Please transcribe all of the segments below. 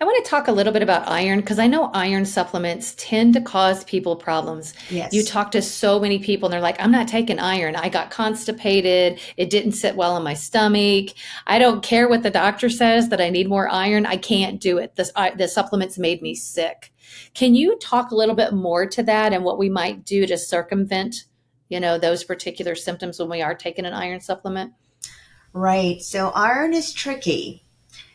I want to talk a little bit about iron because I know iron supplements tend to cause people problems. You Yes. talk to so many people and they're like, I'm not taking iron. I got constipated. It didn't sit well in my stomach. I don't care what the doctor says that I need more iron. I can't do it. The supplements made me sick. Can you talk a little bit more to that and what we might do to circumvent, those particular symptoms when we are taking an iron supplement? Right. So iron is tricky.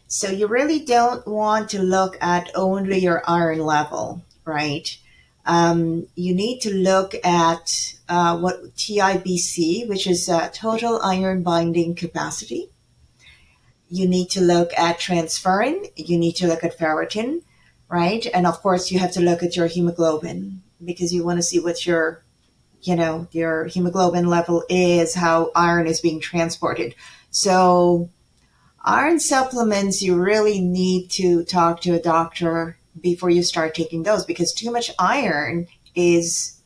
So you really don't want to look at only your iron level, right? You need to look at what TIBC, which is total iron binding capacity. You need to look at transferrin. You need to look at ferritin, right? And of course, you have to look at your hemoglobin because you want to see what your hemoglobin level is, how iron is being transported. So iron supplements, you really need to talk to a doctor before you start taking those because too much iron is,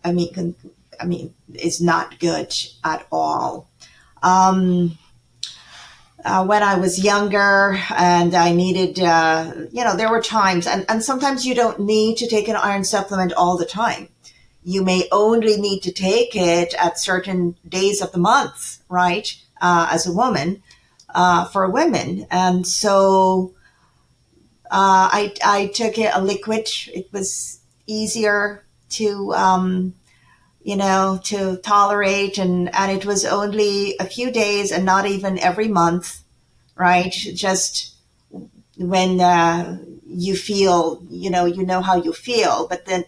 is not good at all. Um, when I was younger and I needed, there were times, and sometimes you don't need to take an iron supplement all the time. You may only need to take it at certain days of the month, right? As a woman, for women. And so I took a liquid. It was easier to tolerate. And it was only a few days and not even every month, right? Just when you feel, you know how you feel. But then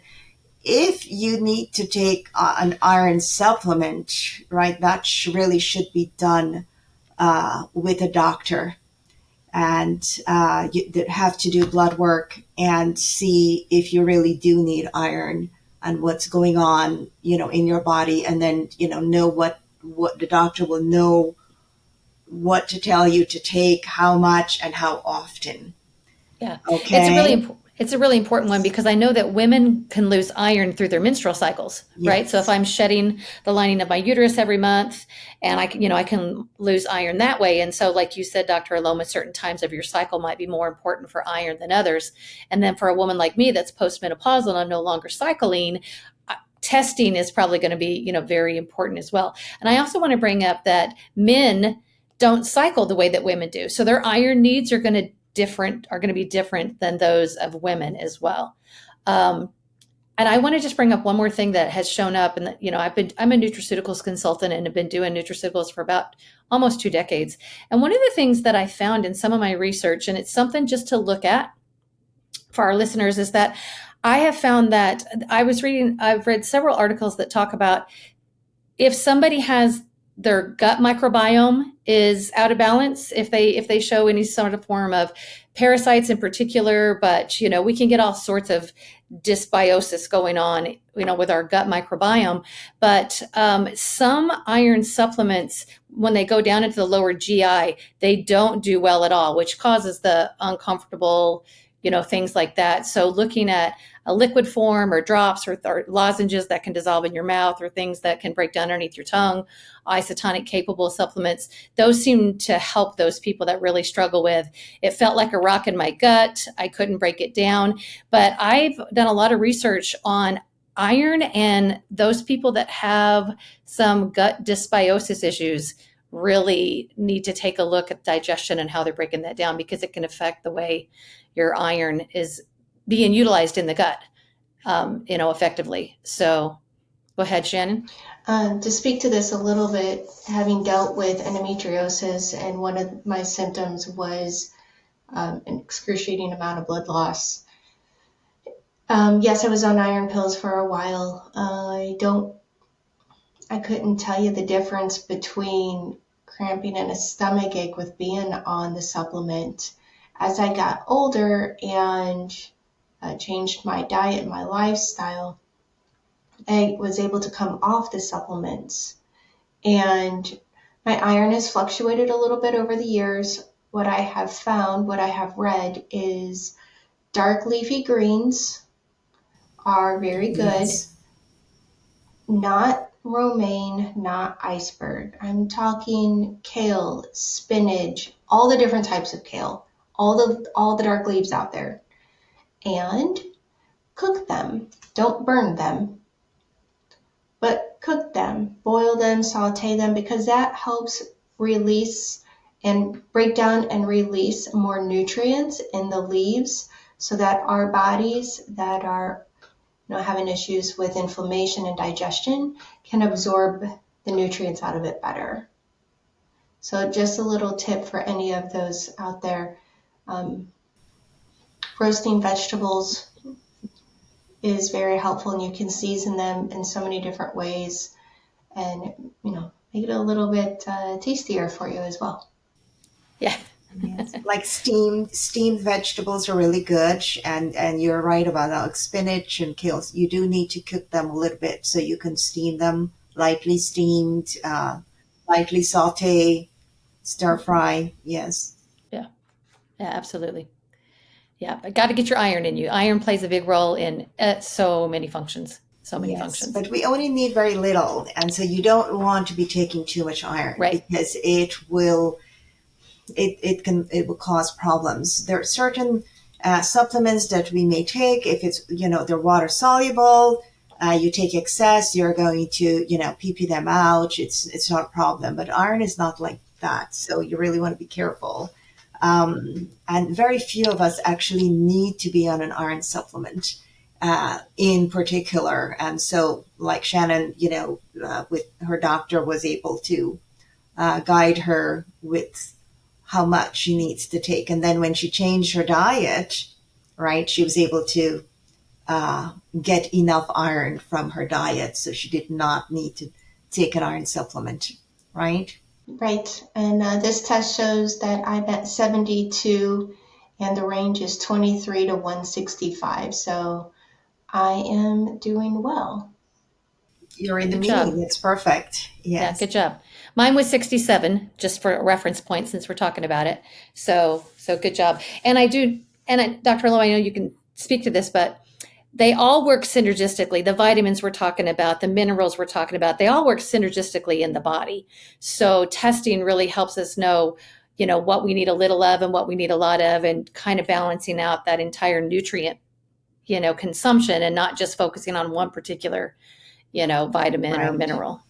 if you need to take an iron supplement, right, that really should be done with a doctor. And you have to do blood work and see if you really do need iron and what's going on, in your body. And then, know what the doctor will know what to tell you to take, how much and how often. Yeah, Okay. it's a really important one because I know that women can lose iron through their menstrual cycles, right? So if Yes. I'm shedding the lining of my uterus every month, and I can lose iron that way. And so, like you said, Dr. Aloma, certain times of your cycle might be more important for iron than others. And then for a woman like me that's postmenopausal and I'm no longer cycling, testing is probably going to be, very important as well. And I also want to bring up that men don't cycle the way that women do. So their iron needs are going to be different than those of women as well. And I want to just bring up one more thing that has shown up, and that, I'm a nutraceuticals consultant and have been doing nutraceuticals for about almost 2 decades. And one of the things that I found in some of my research, and it's something just to look at for our listeners, is that I have found that I've read several articles that talk about if somebody has their gut microbiome is out of balance, if they show any sort of form of parasites in particular, but we can get all sorts of dysbiosis going on, with our gut microbiome. But some iron supplements, when they go down into the lower GI, they don't do well at all, which causes the uncomfortable, things like that. So looking at a liquid form or drops or lozenges that can dissolve in your mouth or things that can break down underneath your tongue, isotonic capable supplements, those seem to help those people that really struggle with. It felt like a rock in my gut. I couldn't break it down. But I've done a lot of research on iron, and those people that have some gut dysbiosis issues really need to take a look at digestion and how they're breaking that down, because it can affect the way your iron is being utilized in the gut, effectively. So go ahead, Shannon. To speak to this a little bit, having dealt with endometriosis, and one of my symptoms was an excruciating amount of blood loss. Yes, I was on iron pills for a while. I couldn't tell you the difference between cramping and a stomach ache with being on the supplement. As I got older and changed my diet and my lifestyle, I was able to come off the supplements. And my iron has fluctuated a little bit over the years. What I have found, what I have read, is dark leafy greens are very good. Yes. Not romaine, not iceberg. I'm talking kale, spinach, all the different types of kale. all the dark leaves out there, and cook them. Don't burn them, but cook them, boil them, saute them, because that helps release and break down and release more nutrients in the leaves, so that our bodies that are having issues with inflammation and digestion can absorb the nutrients out of it better. So just a little tip for any of those out there. Roasting vegetables is very helpful, and you can season them in so many different ways and, make it a little bit tastier for you as well. Yeah. Yes. Like steamed vegetables are really good, and you're right about like spinach and kales. You do need to cook them a little bit so you can steam them, lightly steamed, lightly saute, stir fry. Yes. Yeah. Yeah, absolutely. Yeah, but got to get your iron in you. Iron plays a big role in so many functions. So many Yes, functions. but we only need very little, and so you don't want to be taking too much iron, Right. because it will cause problems. There are certain supplements that we may take if it's they're water soluble. You take excess, you're going to pee them out. It's not a problem, but iron is not like that, so you really want to be careful. And very few of us actually need to be on an iron supplement in particular. And so, like Shannon, with her doctor, was able to guide her with how much she needs to take. And then when she changed her diet, right, she was able to get enough iron from her diet. So she did not need to take an iron supplement, right? Right, and this test shows that I'm at 72, and the range is 23 to 165, so I am doing well. You're in the Good job. meeting. It's perfect. Yes. Yeah, good job. Mine was 67, just for a reference point, since we're talking about it. So good job. And Dr. Lowe, I know you can speak to this, but they all work synergistically. The vitamins we're talking about, the minerals we're talking about, they all work synergistically in the body. So testing really helps us know, what we need a little of and what we need a lot of, and kind of balancing out that entire nutrient, consumption, and not just focusing on one particular, vitamin or Right. mineral.